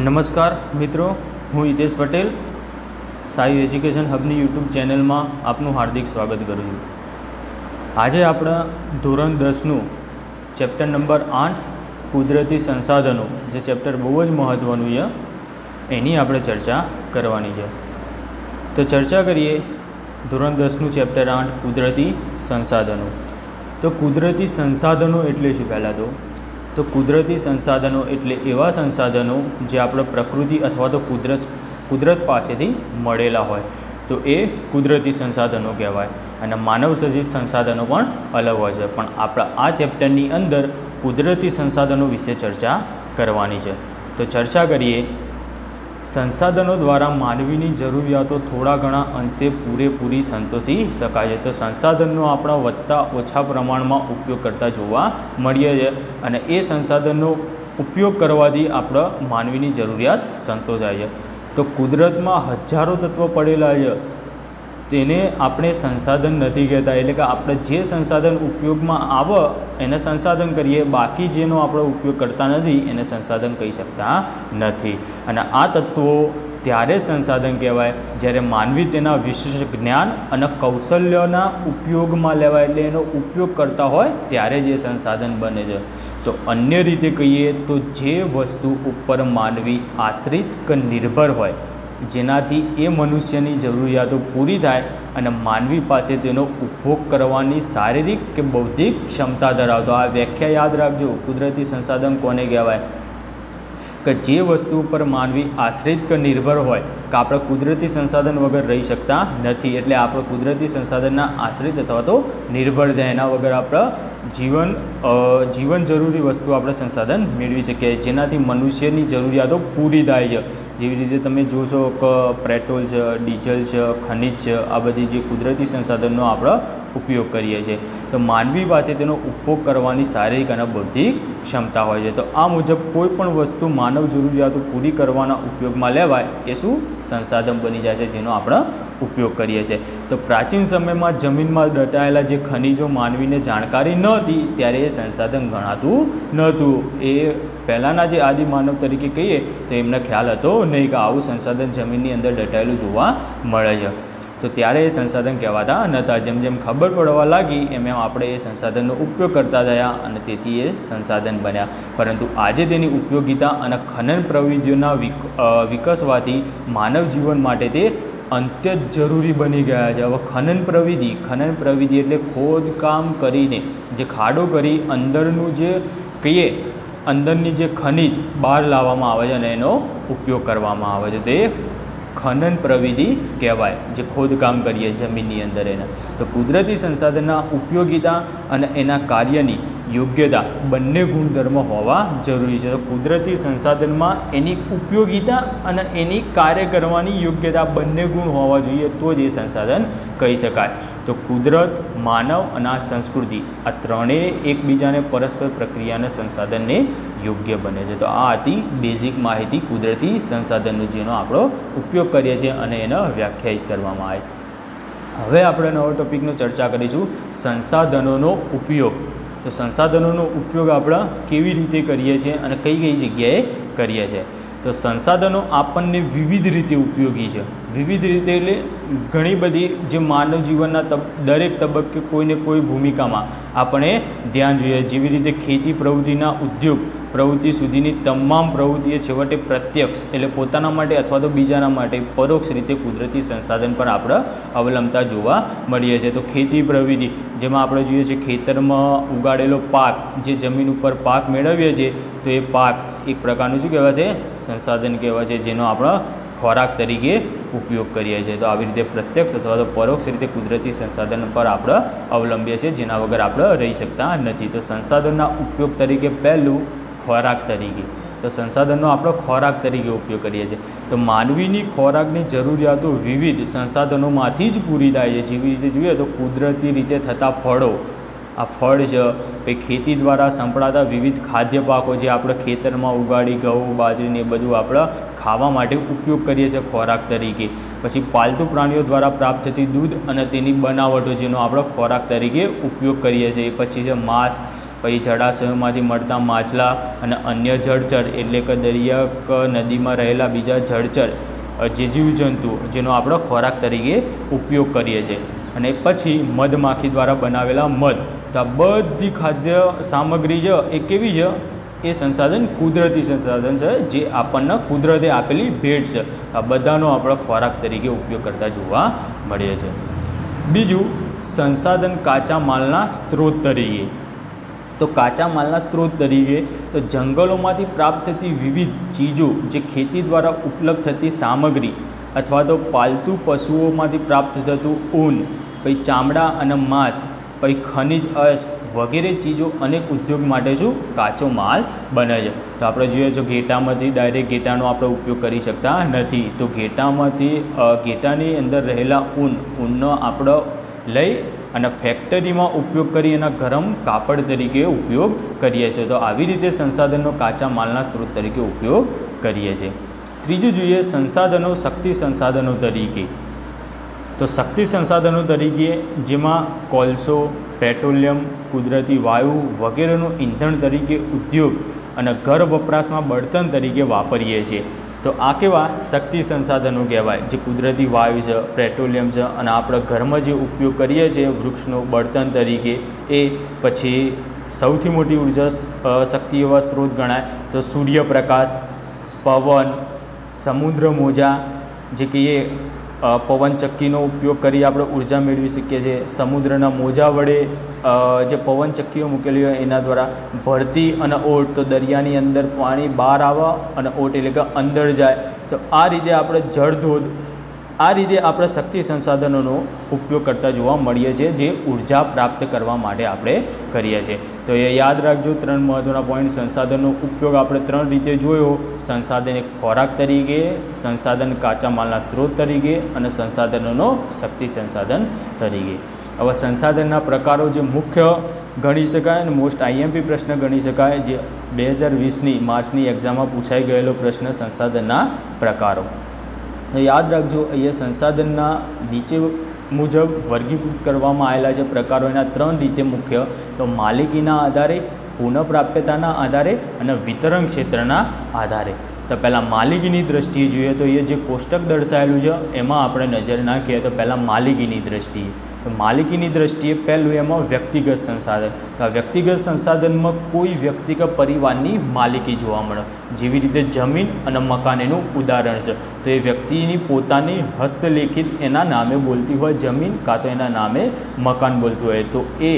નમસ્કાર મિત્રો, હું હિતેશ પટેલ સાયુ એજ્યુકેશન હબની યુટ્યુબ ચેનલમાં આપનું હાર્દિક સ્વાગત કરું છું। આજે આપણા ધોરણ 10નું ચેપ્ટર નંબર 8 કુદરતી સંસાધનો, જે ચેપ્ટર બહુ જ મહત્ત્વનું છે, એની આપણે ચર્ચા કરવાની છે। તો ચર્ચા કરીએ ધોરણ 10નું ચેપ્ટર 8 કુદરતી સંસાધનો। તો કુદરતી સંસાધનો એટલે શું? પહેલાં તો કુદરતી સંસાધનો એટલે એવા સંસાધનો જે આપણે પ્રકૃતિ અથવા તો કુદરત પાસેથી મળેલા હોય, તો એ કુદરતી સંસાધનો કહેવાય। અને માનવ સર્જિત સંસાધનો પણ અલગ હોય છે, પણ આપણા આ ચેપ્ટરની અંદર કુદરતી સંસાધનો વિશે ચર્ચા કરવાની છે। તો ચર્ચા કરીએ। સંસાધનો દ્વારા માનવીની જરૂરિયાતો થોડા ઘણા અંશે પૂરેપૂરી સંતોષી શકાય છે। તો સંસાધનનો આપણા વધતા ઓછા પ્રમાણમાં ઉપયોગ કરતા જોવા મળીએ છીએ, અને એ સંસાધનનો ઉપયોગ કરવાથી આપણા માનવીની જરૂરિયાત સંતોષાય છે। તો કુદરતમાં હજારો તત્વો પડેલા છે, તેને આપણે સંસાધન નથી કહેતા। એટલે કે આપણે જે સંસાધન ઉપયોગમાં આવે એને સંસાધન કરીએ, બાકી જેનો આપણે ઉપયોગ કરતા નથી એને સંસાધન કહી શકતા નથી। અને આ તત્વો ત્યારે સંસાધન કહેવાય જ્યારે માનવી તેના વિશેષ જ્ઞાન અને કૌશલ્યના ઉપયોગમાં લેવાય, એટલે એનો ઉપયોગ કરતા હોય ત્યારે જે સંસાધન બને છે। તો અન્ય રીતે કહીએ તો જે વસ્તુ ઉપર માનવી આશ્રિત કે નિર્ભર હોય, જેનાથી એ મનુષ્યની જરૂરિયાતો પૂરી થાય અને માનવી પાસે તેનો ઉપભોગ કરવાની શારીરિક કે બૌદ્ધિક ક્ષમતા ધરાવતો, આ વ્યાખ્યા યાદ રાખજો, કુદરતી સંસાધન કોને કહેવાય કે જે વસ્તુ ઉપર માનવી આશ્રિત કે નિર્ભર હોય, કે આપણે કુદરતી સંસાધન વગર રહી શકતા નથી, એટલે આપણે કુદરતી સંસાધનના આશ્રિત અથવા તો નિર્ભર થાય, એના વગર આપણે જીવન જરૂરી વસ્તુ આપણે સંસાધન મેળવી શકીએ, જેનાથી મનુષ્યની જરૂરિયાતો પૂરી થાય છે। જેવી રીતે તમે જોશો કે પેટ્રોલ છે, ડીઝલ છે, ખનિજ છે, આ બધી જે કુદરતી સંસાધનનો આપણે ઉપયોગ કરીએ છીએ, તો માનવી પાસે તેનો ઉપયોગ કરવાની શારીરિક અને બૌદ્ધિક ક્ષમતા હોય છે। તો આ મુજબ કોઈ પણ વસ્તુ માનવ જરૂરિયાતો પૂરી કરવાના ઉપયોગમાં લેવાય એ શું? સંસાધન બની જાય છે, જેનો આપણે ઉપયોગ કરીએ છીએ। તો પ્રાચીન સમયમાં જમીનમાં દટાયેલા જે ખનિજો માનવીને જાણકારી ન હતી ત્યારે એ સંસાધન ગણાતું નહોતું। એ પહેલાંના જે આદિ માનવ તરીકે કહીએ તો એમને ખ્યાલ હતો નહીં કે આવું સંસાધન જમીનની અંદર દટાયેલું જોવા મળે છે, તો ત્યારે એ સંસાધન કહેવાતા નહોતા। જેમ જેમ ખબર પડવા લાગી એમ આપણે એ સંસાધનનો ઉપયોગ કરતા થયા અને તેથી એ સંસાધન બન્યા। પરંતુ આજે તેની ઉપયોગિતા અને ખનન પ્રવિધિઓના વિકસવાથી માનવ જીવન માટે તે અત્યંત જરૂરી બની ગયા છે। હવે ખનન પ્રવિધિ એટલે ખોદકામ કરીને જે ખાડો કરી અંદરનું જે કહીએ અંદરની જે ખનિજ બહાર લાવવામાં આવે છે અને એનો ઉપયોગ કરવામાં આવે છે, તે ખનન પ્રવિધિ કહેવાય, જે ખોદકામ કરીએ જમીનની અંદર એને। તો કુદરતી સંસાધનના ઉપયોગિતા અને એના કાર્યની યોગ્યતા બંને ગુણધર્મ હોવા જરૂરી છે। તો કુદરતી સંસાધનમાં એની ઉપયોગિતા અને એની કાર્ય કરવાની યોગ્યતા બંને ગુણ હોવા જોઈએ, તો જ એ સંસાધન કહી શકાય। તો કુદરત, માનવ અને આ સંસ્કૃતિ, આ ત્રણેય એકબીજાને પરસ્પર પ્રક્રિયાને સંસાધનને યોગ્ય બને છે। તો આ હતી બેઝિક માહિતી કુદરતી સંસાધનનો, જેનો આપણો ઉપયોગ કરીએ છીએ અને એને વ્યાખ્યાયિત કરવામાં આવે। હવે આપણે નવો ટૉપિકનો ચર્ચા કરીશું, સંસાધનોનો ઉપયોગ। તો સંસાધનોનો ઉપયોગ આપણે કેવી રીતે કરીએ છીએ અને કઈ કઈ જગ્યાએ કરીએ છીએ? તો સંસાધનો આપણને વિવિધ રીતે ઉપયોગી છે। વિવિધ રીતે એટલે ઘણી બધી, જે માનવ જીવનના દરેક તબક્કે કોઈને કોઈ ભૂમિકામાં આપણે ધ્યાન જોઈએ। જેવી રીતે ખેતી પ્રવૃત્તિના ઉદ્યોગ પ્રવૃત્તિ સુધીની તમામ પ્રવૃત્તિએ છેવટે પ્રત્યક્ષ એટલે પોતાના માટે અથવા તો બીજાના માટે પરોક્ષ રીતે કુદરતી સંસાધન પર આપણે અવલંબતા જોવા મળીએ છીએ। તો ખેતી પ્રવૃત્તિ, જેમાં આપણે જોઈએ છીએ ખેતરમાં ઉગાડેલો પાક, જે જમીન ઉપર પાક મેળવીએ છીએ, તો એ પાક એક પ્રકારનું શું કહેવાય છે? સંસાધન કહેવાય છે, જેનો આપણે ખોરાક તરીકે ઉપયોગ કરીએ છીએ। તો આવી રીતે પ્રત્યક્ષ અથવા તો પરોક્ષ રીતે કુદરતી સંસાધન પર આપણે અવલંબીએ છીએ, જેના વગર આપણે રહી શકતા નથી। તો સંસાધનના ઉપયોગ તરીકે પહેલું ખોરાક તરીકે, તો સંસાધનનો આપણે ખોરાક તરીકે ઉપયોગ કરીએ છીએ। તો માનવીની ખોરાકની જરૂરિયાતો વિવિધ સંસાધનોમાંથી જ પૂરી થાય છે। જેવી રીતે જોઈએ તો કુદરતી રીતે થતા ફળો, આ ફળ છે, પછી ખેતી દ્વારા સંપડાતા વિવિધ ખાદ્ય પાકો જે આપણે ખેતરમાં ઉગાડી, ઘઉં, બાજરીને એ બધું આપણે ખાવા માટે ઉપયોગ કરીએ છીએ ખોરાક તરીકે। પછી પાલતુ પ્રાણીઓ દ્વારા પ્રાપ્ત થતી દૂધ અને તેની બનાવટો, જેનો આપણે ખોરાક તરીકે ઉપયોગ કરીએ છીએ। પછી છે માંસ, પછી જળાશયોમાંથી મળતા માછલા અને અન્ય જળચર એટલે કે દરિયા કે નદીમાં રહેલા બીજા જળચર જે જીવજંતુ જેનો આપણે ખોરાક તરીકે ઉપયોગ કરીએ છીએ. અને પછી મધમાખી દ્વારા બનાવેલા મધ. તો આ બધી ખાદ્ય સામગ્રી છે એ કેવી છે? એ સંસાધન કુદરતી સંસાધન છે, જે આપણને કુદરતે આપેલી ભેટ છે. આ બધાનો આપણે ખોરાક તરીકે ઉપયોગ કરતા જોવા મળે છે. બીજું, સંસાધન કાચા માલના સ્ત્રોત તરીકે. તો કાચા માલના સ્ત્રોત તરીકે તો જંગલોમાંથી પ્રાપ્ત થતી વિવિધ ચીજો, જે ખેતી દ્વારા ઉપલબ્ધ થતી સામગ્રી અથવા તો પાલતુ પશુઓમાંથી પ્રાપ્ત થતું ઊન, પછી ચામડા અને માંસ, પછી ખનિજ અયસ્ક વગેરે ચીજો અનેક ઉદ્યોગ માટે શું કાચો માલ બને છે. તો આપણે જોઈએ છો ઘેટામાંથી ડાયરેક્ટ ઘેટાનો આપણે ઉપયોગ કરી શકતા નથી. તો ઘેટાની અંદર રહેલા ઊનનો આપણે લઈ અને ફેક્ટરીમાં ઉપયોગ કરી એના ગરમ કાપડ તરીકે ઉપયોગ કરીએ છીએ. તો આવી રીતે સંસાધનનો કાચા માલના સ્ત્રોત તરીકે ઉપયોગ કરીએ છીએ. ત્રીજું જોઈએ સંસાધનો શક્તિ સંસાધનો તરીકે. તો શક્તિ સંસાધનો તરીકે જેમાં કોલસો, પેટ્રોલિયમ, કુદરતી વાયુ વગેરેનું ઈંધણ તરીકે ઉદ્યોગ અને ઘર વપરાશમાં બળતણ તરીકે વાપરીએ છીએ. તો આ કેવા શક્તિ સંસાધનો કહેવાય, જે કુદરતી વાયુ છે, પેટ્રોલિયમ છે અને આપણે ઘરમાં જે ઉપયોગ કરીએ છીએ વૃક્ષનો બળતણ તરીકે. એ પછી સૌથી મોટી ઉર્જા શક્તિ એવા સ્ત્રોત ગણાય તો સૂર્યપ્રકાશ, પવન, સમુદ્ર મોજા, જે કહીએ પવનચક્કીનો ઉપયોગ કરી આપણે ઉર્જા મેળવી શકીએ છીએ. સમુદ્રના મોજા વડે જે પવનચક્કીઓ મૂકેલી હોય એના દ્વારા ભરતી અને ઓટ, તો દરિયાની અંદર પાણી બહાર આવે અને ઓટ એટલે કે અંદર જાય. તો આ રીતે આપણે જળધોધ, આ રીતે આપણે શક્તિ સંસાધનોનો ઉપયોગ કરતા જોવા મળીએ છીએ, જે ઉર્જા પ્રાપ્ત કરવા માટે આપણે કરીએ છીએ. તો એ યાદ રાખજો, 3 મહત્ત્વના પોઈન્ટ. સંસાધનનો ઉપયોગ આપણે 3 રીતે જોયો: સંસાધન એક ખોરાક તરીકે, સંસાધન કાચા માલના સ્ત્રોત તરીકે અને સંસાધનોનો શક્તિ સંસાધન તરીકે. હવે સંસાધનના પ્રકારો જે મુખ્ય ગણી શકાય અને મોસ્ટ આઈએમપી પ્રશ્ન ગણી શકાય, જે 2020ની માર્ચની એક્ઝામમાં પૂછાઈ ગયેલો પ્રશ્ન, સંસાધનના પ્રકારો. યાદ રાખજો, અહીંયા સંસાધનના નીચે મુજબ વર્ગીકૃત કરવામાં આવેલા છે પ્રકારો. એના 3 રીતે મુખ્ય. તો માલિકીના આધારે, પુનઃપ્રાપ્યતાના આધારે અને વિતરણ ક્ષેત્રના આધારે. તો પહેલાં માલિકીની દ્રષ્ટિએ જોઈએ તો એ જે કોષ્ટક દર્શાવેલું છે એમાં આપણે નજર નાખીએ તો પહેલાં માલિકીની દ્રષ્ટિએ. તો માલિકીની દ્રષ્ટિએ પહેલું એમાં વ્યક્તિગત સંસાધન. તો આ વ્યક્તિગત સંસાધનમાં કોઈ વ્યક્તિ કે પરિવારની માલિકી જોવા મળે, જેવી રીતે જમીન અને મકાન એનું ઉદાહરણ છે. તો એ વ્યક્તિની પોતાની હસ્તલેખિત એના નામે બોલતી હોય જમીન, કાં તો એના નામે મકાન બોલતું હોય, તો એ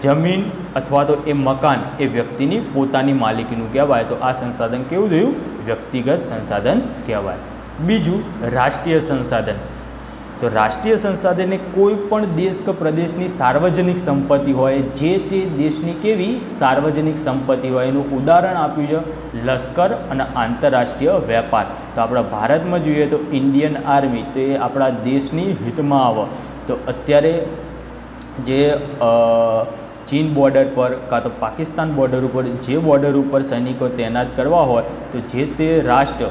જમીન અથવા તો એ મકાન એ વ્યક્તિની પોતાની માલિકીનું કહેવાય. તો આ સંસાધન કેવું થયું? વ્યક્તિગત સંસાધન કહેવાય. બીજું, રાષ્ટ્રીય સંસાધન. તો રાષ્ટ્રીય સંસાધન એ કોઈ પણ દેશ કે પ્રદેશની સાર્વજનિક સંપત્તિ હોય, જે તે દેશની કેવી સાર્વજનિક સંપત્તિ હોય. એનું ઉદાહરણ આપ્યું છે લશ્કર અને આંતરરાષ્ટ્રીય વેપાર. તો આપણા ભારતમાં જોઈએ તો ઇન્ડિયન આર્મી, તો એ આપણા દેશની હિતમાં આવે. તો અત્યારે જે ચીન બોર્ડર પર કાં તો પાકિસ્તાન બોર્ડર ઉપર જે બોર્ડર ઉપર સૈનિકો તૈનાત કરવા હોય, તો જે તે રાષ્ટ્ર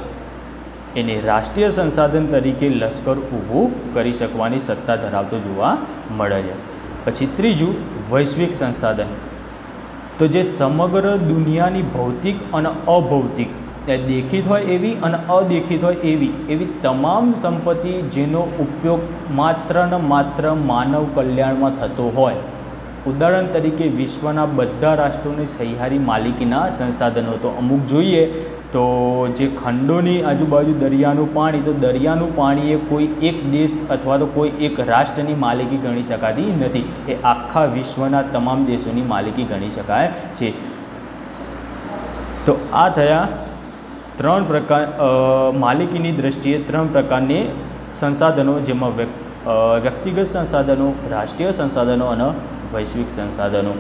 એને રાષ્ટ્રીય સંસાધન તરીકે લશ્કર ઊભું કરી શકવાની સત્તા ધરાવતો જોવા મળે છે. પછી ત્રીજું, વૈશ્વિક સંસાધન. તો જે સમગ્ર દુનિયાની ભૌતિક અને અભૌતિક, દેખિત હોય એવી અને અદેખિત હોય એવી તમામ સંપત્તિ જેનો ઉપયોગ માત્ર ને માત્ર માનવ કલ્યાણમાં થતો હોય. ઉદાહરણ તરીકે વિશ્વના બધા રાષ્ટ્રોની સહિયારી માલિકીના સંસાધનો. તો અમુક જોઈએ તો જે ખંડોની આજુબાજુ દરિયાનું પાણી, તો દરિયાનું પાણી એ કોઈ એક દેશ અથવા તો કોઈ એક રાષ્ટ્રની માલિકી ગણી શકાતી નથી. એ આખા વિશ્વના તમામ દેશોની માલિકી ગણી શકાય છે. તો આ થયા 3 પ્રકાર માલિકીની દ્રષ્ટિએ 3 પ્રકારની સંસાધનો, જેમાં વ્યક્તિગત સંસાધનો, રાષ્ટ્રીય સંસાધનો અને વૈશ્વિક સંસાધનો.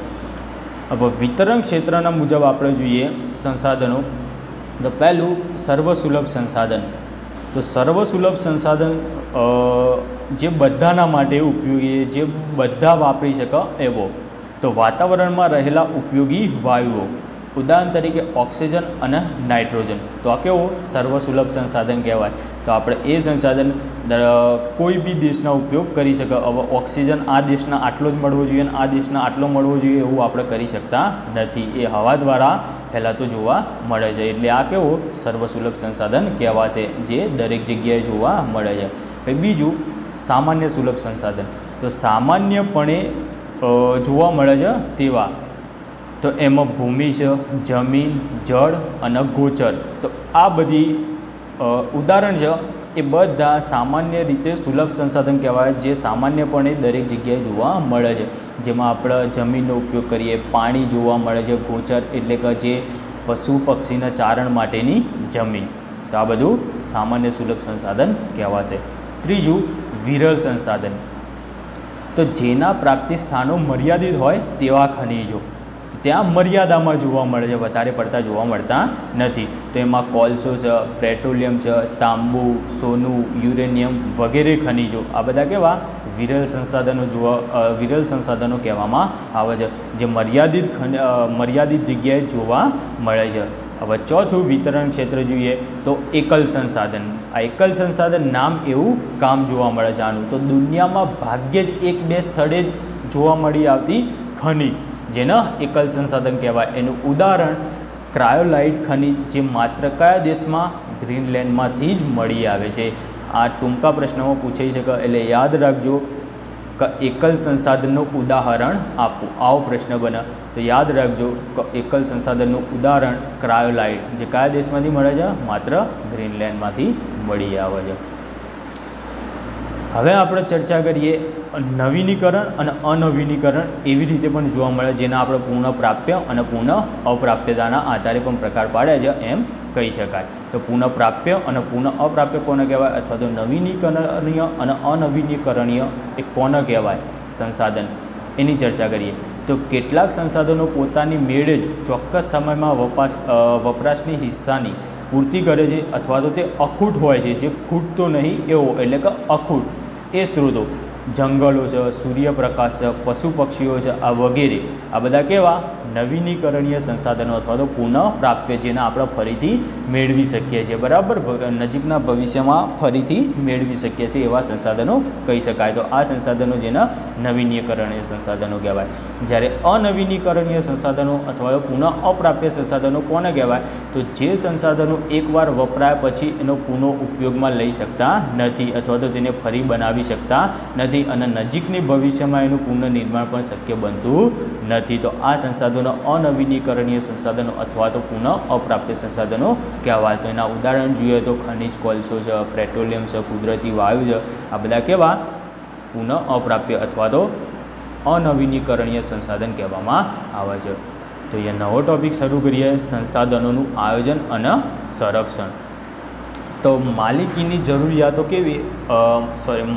હવે વિતરણ ક્ષેત્રના મુજબ આપણે જોઈએ સંસાધનો. તો પહેલું, સર્વસુલભ સંસાધન. તો સર્વસુલભ સંસાધન જે બધાના માટે ઉપયોગી, જે બધા વાપરી શકે એવો. તો વાતાવરણમાં રહેલા ઉપયોગી વાયુઓ, ઉદાહરણ તરીકે ઓક્સિજન અને નાઇટ્રોજન, તો આ કેવો સર્વસુલભ સંસાધન કહેવાય. તો આપણે એ સંસાધન કોઈ બી દેશના ઉપયોગ કરી શકે. હવે ઓક્સિજન આ દેશના આટલો જ મળવો જોઈએ અને આ દેશના આટલો મળવો જોઈએ એવું આપણે કરી શકતા નથી. એ હવા દ્વારા ફેલાતો જોવા મળે છે. એટલે આ કેવો સર્વસુલભ સંસાધન કહેવાશે, જે દરેક જગ્યાએ જોવા મળે છે. પછી બીજું સામાન્ય સુલભ સંસાધન. તો સામાન્યપણે જોવા મળે છે તેવા, તો એમાં ભૂમિ છે, જમીન, જળ અને ગોચર. તો આ બધી ઉદાહરણ છે એ બધા સામાન્ય રીતે સુલભ સંસાધન કહેવાય, જે સામાન્યપણે દરેક જગ્યાએ જોવા મળે છે. જેમાં આપણે જમીનનો ઉપયોગ કરીએ, પાણી જોવા મળે છે, ગોચર એટલે કે જે પશુ પક્ષીના ચારણ માટેની જમીન. તો આ બધું સામાન્ય સુલભ સંસાધન કહેવાશે. ત્રીજું વિરલ સંસાધન. તો જેના પ્રાપ્તિ સ્થાનો મર્યાદિત હોય તેવા ખનિજો, તો ત્યાં મર્યાદામાં જોવા મળે છે, વધારે પડતા જોવા મળતા નથી. તો એમાં કોલસો છે, પેટ્રોલિયમ છે, તાંબુ, સોનું, યુરેનિયમ વગેરે ખનિજો, આ બધા કેવા વિરલ સંસાધનો કહેવામાં આવે છે, જે મર્યાદિત જગ્યાએ જોવા મળે છે. હવે ચોથું વિતરણ ક્ષેત્ર જોઈએ તો એકલ સંસાધન. આ એકલ સંસાધન નામ એવું કામ જોવા મળે છે આનું. તો દુનિયામાં ભાગ્યે જ 1-2 સ્થળે જોવા મળી આવતી ખનિજ, જેને એકલ સંસાધન કહેવાય. એનું ઉદાહરણ ક્રાયોલાઇટ ખનિજ, જે માત્ર કયા દેશમાં? ગ્રીનલેન્ડમાંથી જ મળી આવે છે. આ ટૂંકા પ્રશ્નમાં પૂછાઈ શકે, એટલે યાદ રાખજો કે એકલ સંસાધનનું ઉદાહરણ આપો. આવો પ્રશ્ન બને તો યાદ રાખજો કે એકલ સંસાધનનું ઉદાહરણ ક્રાયોલાઇટ, જે કયા દેશમાંથી મળે છે? માત્ર ગ્રીનલેન્ડમાંથી મળી આવે છે. હવે આપણે ચર્ચા કરીએ નવીનીકરણ અને અનવીનીકરણ એવી રીતે પણ જોવા મળે, જેના આપણે પૂર્ણ પ્રાપ્ય અને પૂર્ણ અપ્રાપ્યતાના આધારે પણ પ્રકાર પાડ્યા છે એમ કહી શકાય. તો પૂર્ણ પ્રાપ્ય અને પૂર્ણ અપ્રાપ્ય કોને કહેવાય, અથવા તો નવીનીકરણીય અને અનવીનીકરણીય એ કોને કહેવાય સંસાધન, એની ચર્ચા કરીએ. તો કેટલાક સંસાધનો પોતાની મેળે જ ચોક્કસ સમયમાં વપરાશની હિસ્સાની પૂર્તિ કરે છે, અથવા તો તે અખૂટ હોય છે, જે ખૂટતો નહીં એવો, એટલે કે અખૂટ. એ સ્ત્રોતો જંગલો છે, સૂર્યપ્રકાશ છે, પશુ પક્ષીઓ છે, આ વગેરે આ બધા કેવા નવીનીકરણીય સંસાધનો અથવા તો પુનઃ પ્રાપ્ય, જેને આપણે ફરીથી મેળવી શકીએ છીએ. બરાબર, નજીકના ભવિષ્યમાં ફરીથી મેળવી શકીએ છીએ એવા સંસાધનો કહી શકાય. તો આ સંસાધનો જેના નવીનીકરણીય સંસાધનો કહેવાય. જ્યારે અનવીનીકરણીય સંસાધનો અથવા તો પુનઃ અપ્રાપ્ય સંસાધનો કોને કહેવાય? તો જે સંસાધનો એકવાર વપરાયા પછી એનો પુનઃ ઉપયોગમાં લઈ શકતા નથી, અથવા તો તેને ફરી બનાવી શકતા નથી, અને નજીકની ભવિષ્યમાં એનું પુનઃનિર્માણ પણ શક્ય બનતું નથી. તો આ સંસાધનો અનવીનીકરણીય સંસાધનો અથવા તો પુનઃ અપ્રાપ્ય સંસાધનો કહેવાય. તો એના ઉદાહરણ જોઈએ તો ખનિજ કોલસો છે, પેટ્રોલિયમ છે, કુદરતી વાયુ છે, આ બધા કેવા પુનઃ અપ્રાપ્ય અથવા તો અનવીનીકરણીય સંસાધન કહેવામાં આવે છે. તો એ નવો ટૉપિક શરૂ કરીએ, સંસાધનોનું આયોજન અને સંરક્ષણ. તો માલિકીની જરૂરિયાતો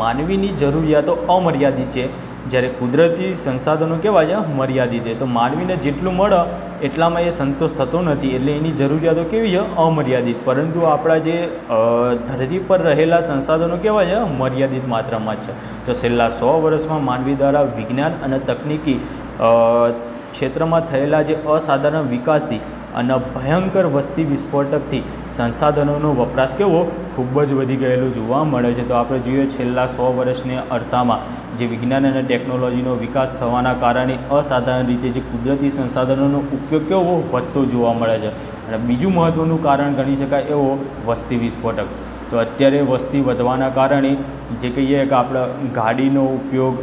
માનવીની જરૂરિયાતો અમર્યાદિત છે, જ્યારે કુદરતી સંસાધનો કેવા છે? મર્યાદિત છે. તો માનવીને જેટલું મળે એટલામાં એ સંતોષ થતો નથી, એટલે એની જરૂરિયાતો કેવી છે? અમર્યાદિત. પરંતુ આપણા જે ધરતી પર રહેલા સંસાધનો કેવા છે? મર્યાદિત માત્રામાં જ છે. તો છેલ્લા 100 વર્ષમાં માનવી દ્વારા વિજ્ઞાન અને તકનીકી ક્ષેત્રમાં થયેલા જે અસાધારણ વિકાસથી અને ભયંકર વસ્તી વિસ્ફોટકથી સંસાધનોનો વપરાશ કેવો ખૂબ જ વધી ગયેલો જોવા મળે છે. તો આપણે જોઈએ છેલ્લા 100 વર્ષના અરસામાં જે વિજ્ઞાન અને ટેકનોલોજીનો વિકાસ થવાના કારણે અસાધારણ રીતે જે કુદરતી સંસાધનોનો ઉપયોગ કેવો વધતો જોવા મળે છે. અને બીજું મહત્ત્વનું કારણ ગણી શકાય એવો વસ્તી વિસ્ફોટક. તો અત્યારે વસ્તી વધવાના કારણે જે કહીએ કે આપણે ગાડીનો ઉપયોગ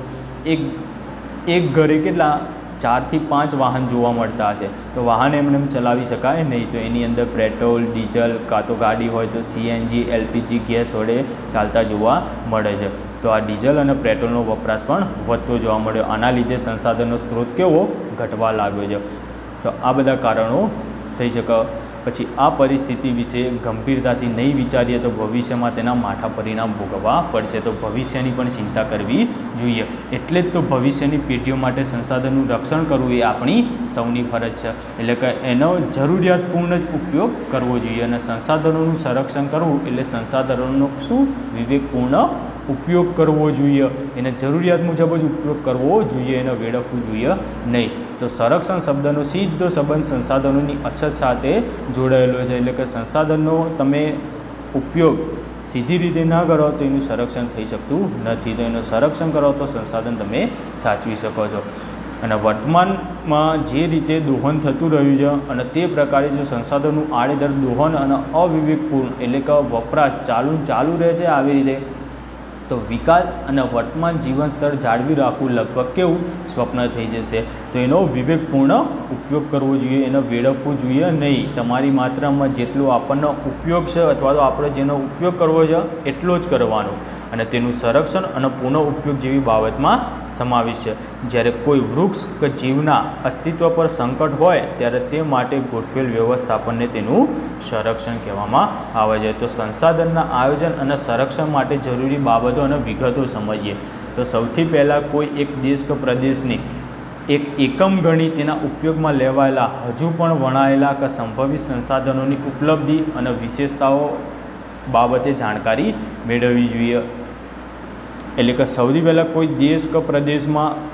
એક ઘરે કેટલા 4 થી 5 વાહન જોવા મળતા હશે. તો વાહન એમને ચલાવી શકાય નહીં, તો એની અંદર પેટ્રોલ, ડીઝલ, કાં તો ગાડી હોય તો CNG, LPG ગેસ વડે ચાલતા જોવા મળે છે. તો આ ડીઝલ અને પેટ્રોલનો વપરાશ પણ વધતો જોવા મળ્યો. આના લીધે સંસાધનનો સ્ત્રોત કેવો ઘટવા લાગ્યો છે. તો આ બધા કારણો થઈ શકે. પછી આ પરિસ્થિતિ વિશે ગંભીરતાથી નહીં વિચારીએ તો ભવિષ્યમાં તેના માઠા પરિણામ ભોગવવા પડશે. તો ભવિષ્યની પણ ચિંતા કરવી જોઈએ. એટલે જ તો ભવિષ્યની પેઢીઓ માટે સંસાધનનું રક્ષણ કરવું એ આપણી સૌની ફરજ છે. એટલે કે એનો જરૂરિયાતપૂર્ણ જ ઉપયોગ કરવો જોઈએ, અને સંસાધનોનું સંરક્ષણ કરવું એટલે સંસાધનોનો શું વિવેકપૂર્ણ ઉપયોગ કરવો જોઈએ. એને જરૂરિયાત મુજબ જ ઉપયોગ કરવો જોઈએ, એને વેડફવું જોઈએ નહીં. તો તો સંરક્ષણ શબ્દનો સીધો સંબંધ સંસાધનોની અછત સાથે જોડાયેલો છે, એટલે કે સંસાધનનો તમે ઉપયોગ સીધી રીતે ના કરો તો એનું સંરક્ષણ થઈ શકતું નથી, તો એનું સંરક્ષણ કરો તો સંસાધન તમે સાચવી શકો છો. અને વર્તમાનમાં જે રીતે દોહન થતું રહ્યું છે અને તે પ્રકારે જો સંસાધનનું આડેધડ દોહન અને અવિવેકપૂર્ણ એટલે કે વપરાશ ચાલુ રહેશે આવી રીતે, તો વિકાસ અને વર્તમાન જીવન સ્તર જાળવી રાખવું લગભગ કેવું સ્વપ્ન થઈ જશે. તો એનો વિવેકપૂર્ણ ઉપયોગ કરવો જોઈએ, એને વેડફવું જોઈએ નહીં. તમારી માત્રામાં જેટલો આપણને ઉપયોગ છે અથવા તો આપણે જેનો ઉપયોગ કરવો છે એટલો જ કરવાનો, અને તેનું સંરક્ષણ અને પુનઃ ઉપયોગ જેવી બાબતમાં સમાવેશ છે. જ્યારે કોઈ વૃક્ષ કે જીવના અસ્તિત્વ પર સંકટ હોય ત્યારે તે માટે ગોઠવેલ વ્યવસ્થાપનને તેનું સંરક્ષણ કહેવામાં આવે છે. તો સંસાધનના આયોજન અને સંરક્ષણ માટે જરૂરી બાબતો અને વિગતો સમજીએ. તો સૌથી પહેલાં કોઈ એક દેશ કે પ્રદેશની એક એકમ ગણી તેના ઉપયોગમાં લેવાયેલા હજુ પણ વણાયેલા કે સંભવિત સંસાધનોની ઉપલબ્ધિ અને વિશેષતાઓ બાબતે જાણકારી મેળવવી જોઈએ. એટલે કે સૌથી પહેલાં કોઈ દેશ કે પ્રદેશમાં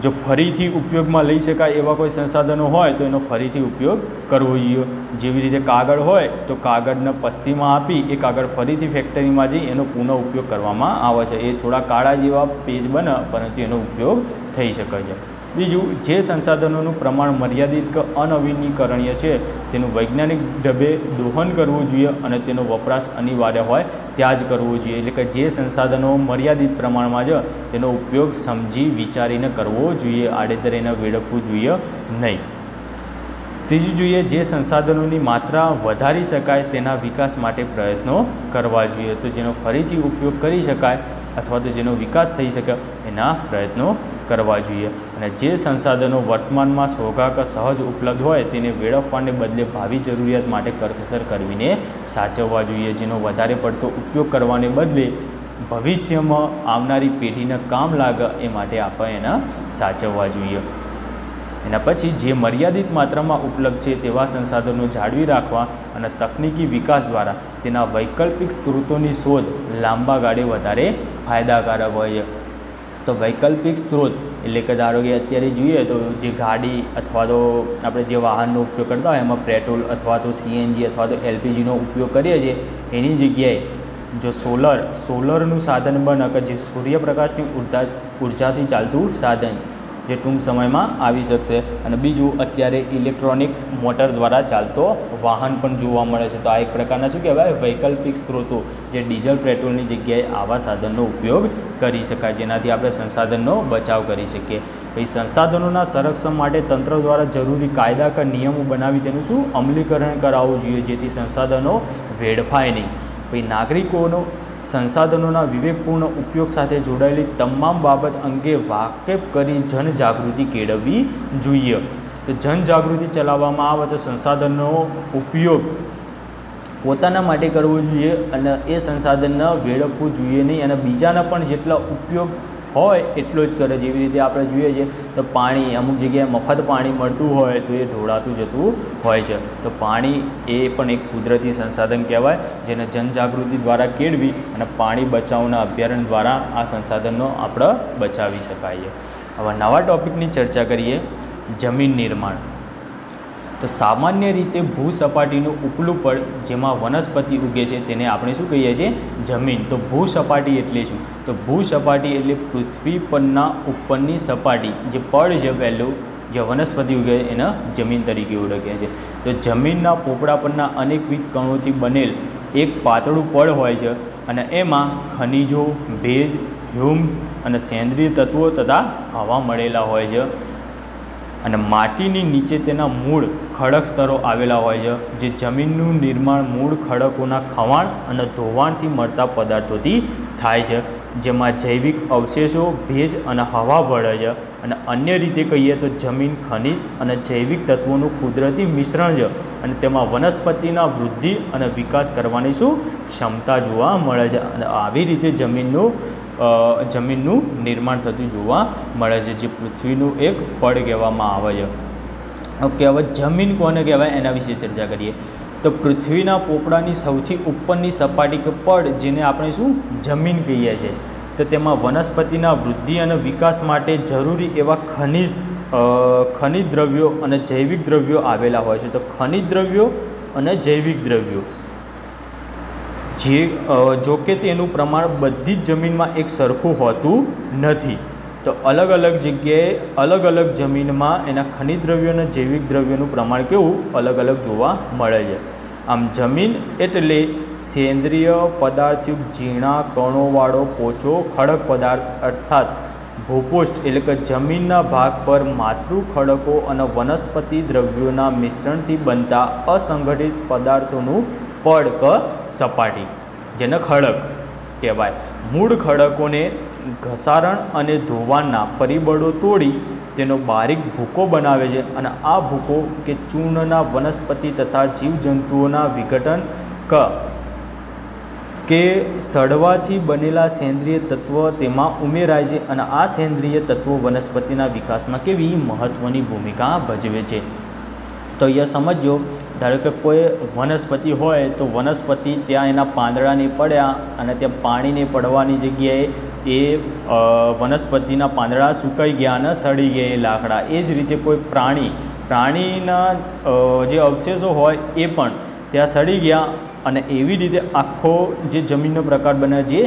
જો ફરીથી ઉપયોગમાં લઈ શકાય એવા કોઈ સંસાધનો હોય તો એનો ફરીથી ઉપયોગ કરવો જોઈએ. જેવી રીતે કાગળ હોય તો કાગળને પસ્તીમાં આપી એ કાગળ ફરીથી ફેક્ટરીમાં જઈ એનો પુનઃ ઉપયોગ કરવામાં આવે છે. એ થોડા કાળા જેવા પેજ બને પરંતુ એનો ઉપયોગ થઈ શકે છે. બીજું, જે સંસાધનોનું પ્રમાણ મર્યાદિત કે અનવીનીકરણીય છે તેનું વૈજ્ઞાનિક ઢબે દોહન કરવું જોઈએ અને તેનો વપરાશ અનિવાર્ય હોય ત્યાં જ કરવો જોઈએ. એટલે કે જે સંસાધનો મર્યાદિત પ્રમાણમાં છે તેનો ઉપયોગ સમજી વિચારીને કરવો જોઈએ, આડેધડ એને વેડફવું જોઈએ નહીં. ત્રીજું જોઈએ, જે સંસાધનોની માત્રા વધારી શકાય તેના વિકાસ માટે પ્રયત્નો કરવા જોઈએ. તો જેનો ફરીથી ઉપયોગ કરી શકાય અથવા તો જેનો વિકાસ થઈ શકે એના પ્રયત્નો કરવા જોઈએ. અને જે સંસાધનો વર્તમાનમાં સોગા કે સહજ ઉપલબ્ધ હોય તેને વેડફવાને બદલે ભાવિ જરૂરિયાત માટે કરકસર કરવીને સાચવવા જોઈએ. જેનો વધારે પડતો ઉપયોગ કરવાને બદલે ભવિષ્યમાં આવનારી પેઢીને કામ લાગે એ માટે આપણે એને સાચવવા જોઈએ. એના પછી જે મર્યાદિત માત્રામાં ઉપલબ્ધ છે તેવા સંસાધનો જાળવી રાખવા અને તકનીકી વિકાસ દ્વારા તેના વૈકલ્પિક સ્ત્રોતોની શોધ લાંબા ગાળે વધારે ફાયદાકારક હોય છે. તો વૈકલ્પિક સ્ત્રોત એટલે કે ધારો કે અત્યારે જોઈએ તો જે ગાડી અથવા તો આપણે જે વાહનનો ઉપયોગ કરતા હોય એમાં પેટ્રોલ અથવા તો CNG અથવા તો LPGનો ઉપયોગ કરીએ છીએ, એની જગ્યાએ જો સોલરનું સાધન બને કે જે સૂર્યપ્રકાશની ઉર્જાથી ચાલતું સાધન જે ટૂંક સમયમાં આવી શકશે. અને બીજું, અત્યારે ઇલેક્ટ્રોનિક મોટર દ્વારા ચાલતો વાહન પણ જોવા મળે છે. તો આ એક પ્રકારના શું કહેવાય વૈકલ્પિક સ્ત્રોતો, જે ડીઝલ પેટ્રોલની જગ્યાએ આવા સાધનનો ઉપયોગ કરી શકાય, જેનાથી આપણે સંસાધનનો બચાવ કરી શકીએ. પછી સંસાધનોના સંરક્ષણ માટે તંત્ર દ્વારા જરૂરી કાયદા કે નિયમો બનાવી તેનું શું અમલીકરણ કરાવવું જોઈએ, જેથી સંસાધનો વેડફાય નહીં. પછી નાગરિકોનો સંસાધનોના વિવેકપૂર્ણ ઉપયોગ સાથે જોડાયેલી તમામ બાબત અંગે વાકેફ કરી જનજાગૃતિ કેળવવી જોઈએ. તો જનજાગૃતિ ચલાવવામાં આવે તો સંસાધનનો ઉપયોગ પોતાના માટે કરવો જોઈએ અને એ સંસાધનને વેડફવું જોઈએ નહીં, અને બીજાના પણ જેટલા ઉપયોગ હોય એટલો જ કરે. જેવી રીતે આપણે જોઈએ છીએ તો પાણી અમુક જગ્યાએ મફત પાણી મળતું હોય તો એ ઢોળાતું જતું હોય છે. તો પાણી એ પણ એક કુદરતી સંસાધન કહેવાય, જેને જનજાગૃતિ દ્વારા કેળવી અને પાણી બચાવના અભિયાન દ્વારા આ સંસાધનનો આપણે બચાવી શકાય. હવે નવા ટૉપિકની ચર્ચા કરીએ, જમીન નિર્માણ. તો સામાન્ય રીતે ભૂસપાટીનું ઉપલું પડ જેમાં વનસ્પતિ ઉગે છે તેને આપણે શું કહીએ છીએ જમીન. તો ભૂસપાટી એટલે શું? તો ભૂસપાટી એટલે પૃથ્વી પરના ઉપરની સપાટી, જે પડ છે પહેલું જે વનસ્પતિ ઉગે એને જમીન તરીકે ઓળખીએ છીએ. તો જમીનના પોપડા પરના અનેકવિધ કણોથી બનેલ એક પાતળું પડ હોય છે અને એમાં ખનિજો, ભેજ, હ્યુમ્સ અને સેન્દ્રિય તત્વો તથા હવા મળેલા હોય છે. અને માટીની નીચે તેના મૂળ ખડક સ્તરો આવેલા હોય છે, જે જમીનનું નિર્માણ મૂળ ખડકોના ખવાણ અને ધોવાણથી મળતા પદાર્થોથી થાય છે, જેમાં જૈવિક અવશેષો, ભેજ અને હવા ભળે છે. અને અન્ય રીતે કહીએ તો જમીન ખનિજ અને જૈવિક તત્વોનું કુદરતી મિશ્રણ છે અને તેમાં વનસ્પતિના વૃદ્ધિ અને વિકાસ કરવાની શું ક્ષમતા જોવા મળે છે. અને આવી રીતે જમીનનું નિર્માણ થતું જોવા મળે છે, જે પૃથ્વીનું એક પડ કહેવામાં આવે છે. ઓકે, હવે જમીન કોને કહેવાય એના વિશે ચર્ચા કરીએ. તો પૃથ્વીના પોપડાની સૌથી ઉપરની સપાટી કે પડ જેને આપણે શું જમીન કહીએ છીએ, તો તેમાં વનસ્પતિના વૃદ્ધિ અને વિકાસ માટે જરૂરી એવા ખનિજ ખનિજ દ્રવ્યો અને જૈવિક દ્રવ્યો આવેલા હોય છે. તો ખનિજ દ્રવ્યો અને જૈવિક દ્રવ્યો જે જો કે તેનું પ્રમાણ બધી જ જમીનમાં એક સરખું હોતું નથી. તો અલગ અલગ જગ્યાએ અલગ અલગ જમીનમાં એના ખનિજ દ્રવ્યો અને જૈવિક દ્રવ્યોનું પ્રમાણ કેવું અલગ અલગ જોવા મળે છે. આમ જમીન એટલે સેન્દ્રિય પદાર્થયુક્ત ઝીણા કણોવાળો પોચો ખડક પદાર્થ અર્થાત ભૂપૃષ્ઠ એટલે કે જમીનના ભાગ પર માતૃ ખડકો અને વનસ્પતિ દ્રવ્યોના મિશ્રણથી બનતા અસંગઠિત પદાર્થોનું પડ કે સપાટી, જેને ખડક કહેવાય. મૂળ ખડકોને ઘસારણ અને ધોવાણના પરિબળો તોડી તેનો બારીક ભૂકો બનાવે છે અને આ ભૂકો કે ચૂર્ણના વનસ્પતિ તથા જીવજંતુઓના વિઘટન કે સડવાથી બનેલા સેન્દ્રિય તત્વ તેમાં ઉમેરાય છે અને આ સેન્દ્રિય તત્વો વનસ્પતિના વિકાસમાં કેવી મહત્ત્વની ભૂમિકા ભજવે છે. તો અહીંયા સમજો, ધારો કે કોઈ વનસ્પતિ હોય તો વનસ્પતિ ત્યાં એના પાંદડા નહીં પડ્યા અને ત્યાં પાણી નહીં પડવાની જગ્યાએ એ વનસ્પતિના પાંદડા સુકાઈ ગયા અને સડી ગયા એ લાકડા. એ જ રીતે કોઈ પ્રાણીના જે અવશેષો હોય એ પણ ત્યાં સડી ગયા અને એવી રીતે આખો જે જમીનનો પ્રકાર બને જે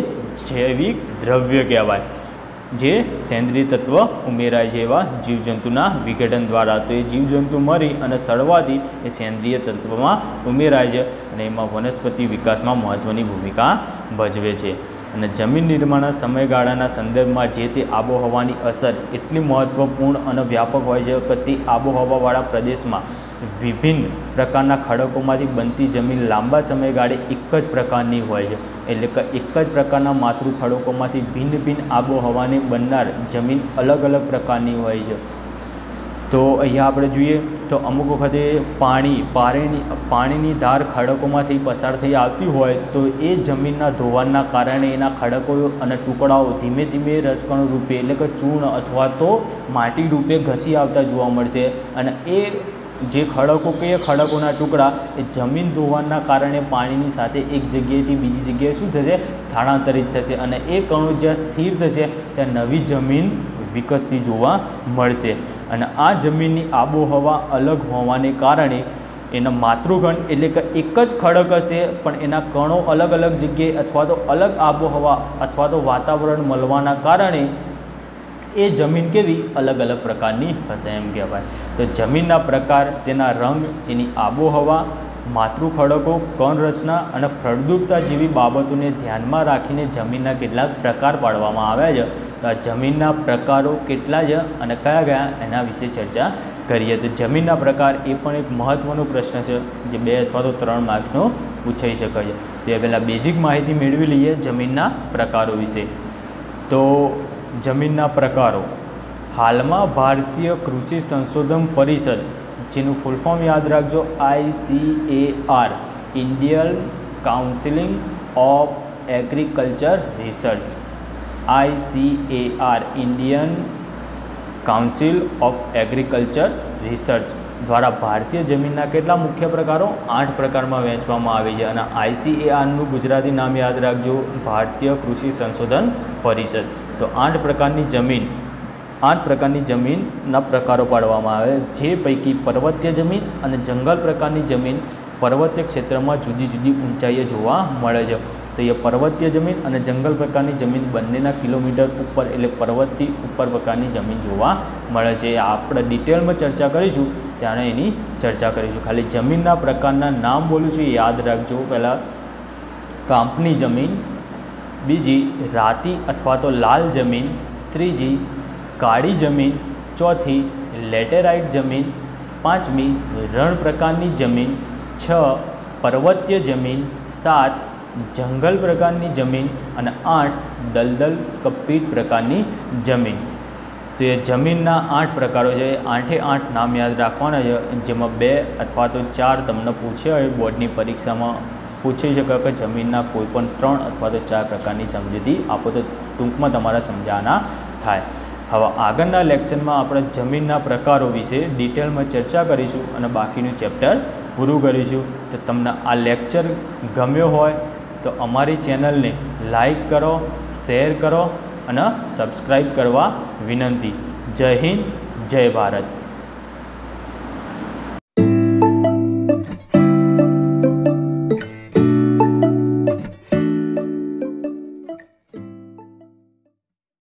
જૈવિક દ્રવ્ય કહેવાય, જે સેન્દ્રિય તત્વ ઉમેરાય છે એવા જીવજંતુના વિઘટન દ્વારા. તો એ જીવજંતુ મરી અને સડવાથી એ સેન્દ્રિય તત્વમાં ઉમેરાય છે અને એમાં વનસ્પતિ વિકાસમાં મહત્ત્વની ભૂમિકા ભજવે છે. અને જમીન નિર્માણના સમયગાળાના સંદર્ભમાં જે તે આબોહવાની અસર એટલી મહત્ત્વપૂર્ણ અને વ્યાપક હોય છે કે તે આબોહવાવાળા પ્રદેશમાં વિભિન્ન પ્રકારના ખડકોમાંથી બનતી જમીન લાંબા સમયગાળે એક જ પ્રકારની હોય છે. એટલે કે એક જ પ્રકારના માતૃ ખડકોમાંથી ભિન્ન ભિન્ન આબોહવાને બનનાર જમીન અલગ અલગ પ્રકારની હોય છે. તો અહીંયા આપણે જોઈએ તો અમુક વખતે પાણીની ધાર ખડકોમાંથી પસાર થઈ આવતી હોય તો એ જમીનના ધોવાણના કારણે એના ખડકો અને ટુકડાઓ ધીમે ધીમે રસકણ રૂપે એટલે કે ચૂર્ણ અથવા તો માટી રૂપે ઘસી આવતા જોવા મળશે અને એ જે ખડકો કે ખડકોના ટુકડા એ જમીન ધોવાણના કારણે પાણીની સાથે એક જગ્યાએથી બીજી જગ્યાએ શું થશે સ્થળાંતરિત થશે અને એ કણો જ્યાં સ્થિર થશે ત્યાં નવી જમીન વિકસતી જોવા મળશે. અને આ જમીનની આબોહવા અલગ હોવાને કારણે એના માતૃગણ એટલે કે એક જ ખડક હશે પણ એના કણો અલગ અલગ જગ્યાએ અથવા તો અલગ આબોહવા અથવા તો વાતાવરણ મળવાના કારણે એ જમીન કેવી અલગ અલગ પ્રકારની હશે એમ કહેવાય. તો જમીનના પ્રકાર, તેના રંગ, એની આબોહવા, માતૃ ખડકો, કણ રચના અને ફળદ્રુપતા જેવી બાબતોને ધ્યાનમાં રાખીને જમીનના કેટલાક પ્રકાર પાડવામાં આવ્યા છે. તો આ જમીનના પ્રકારો કેટલા છે અને કયા કયા એના વિશે ચર્ચા કરીએ. તો જમીનના પ્રકાર એ પણ એક મહત્ત્વનો પ્રશ્ન છે જે 2 અથવા તો 3 માર્ક્સનો પૂછાઈ શકે છે. તે પહેલાં બેઝિક માહિતી મેળવી લઈએ જમીનના પ્રકારો વિશે. તો જમીનના પ્રકારો, હાલમાં ભારતીય કૃષિ સંશોધન પરિષદ, જેનું ફૂલ ફોર્મ યાદ રાખજો ICAR, Indian counselling of agriculture research, ICAR Indian council of agriculture research દ્વારા ભારતીય જમીનના કેટલા મુખ્ય પ્રકારો 8 પ્રકારમાં વહેંચવામાં આવે છે. અને ICARનું ગુજરાતી નામ યાદ રાખજો, ભારતીય કૃષિ સંશોધન પરિષદ. તો 8 પ્રકારની જમીનના પ્રકારો પાડવામાં આવે, જે પૈકી પર્વતીય જમીન અને જંગલ પ્રકારની જમીન પર્વતીય ક્ષેત્રમાં જુદી જુદી ઊંચાઈએ જોવા મળે છે. તો એ પર્વતીય જમીન અને જંગલ પ્રકારની જમીન બંનેના કિલોમીટર ઉપર એટલે પર્વતથી ઉપર પ્રકારની જમીન જોવા મળે છે. આપણે ડિટેલમાં ચર્ચા કરીશું ત્યારે એની ચર્ચા કરીશું. ખાલી જમીનના પ્રકારના નામ બોલું છું એ યાદ રાખજો. પહેલાં કાંપની જમીન, બીજી રાતી અથવા તો લાલ જમીન, ત્રીજી કાળી જમીન, ચોથી લેટેરાઇટ જમીન, પાંચમી રણ પ્રકારની જમીન, 6 પર્વતીય જમીન, 7 જંગલ પ્રકારની જમીન અને 8 દલદલ કપીટ પ્રકારની જમીન. તો એ જમીનના 8 પ્રકારો છે. 8 નામ યાદ રાખવાના છે, જેમાં 2 અથવા તો 4 તમને પૂછ્યા હોય બોર્ડની પરીક્ષામાં પૂછી શકે કે જમીનના કોઈપણ 3 અથવા તો 4 પ્રકારની સમજૂતી આપો તો ટૂંકમાં તમારા સમજાના થાય. હવે આગળના લેક્ચરમાં આપણે જમીનના પ્રકારો વિશે ડિટેલમાં ચર્ચા કરીશું અને બાકીનું ચેપ્ટર પૂરું કરીશું. તો તમને આ લેક્ચર ગમ્યો હોય તો અમારી ચેનલને લાઈક કરો, શેર કરો અને સબસ્ક્રાઈબ કરવા વિનંતી. જય હિન્દ, જય ભારત.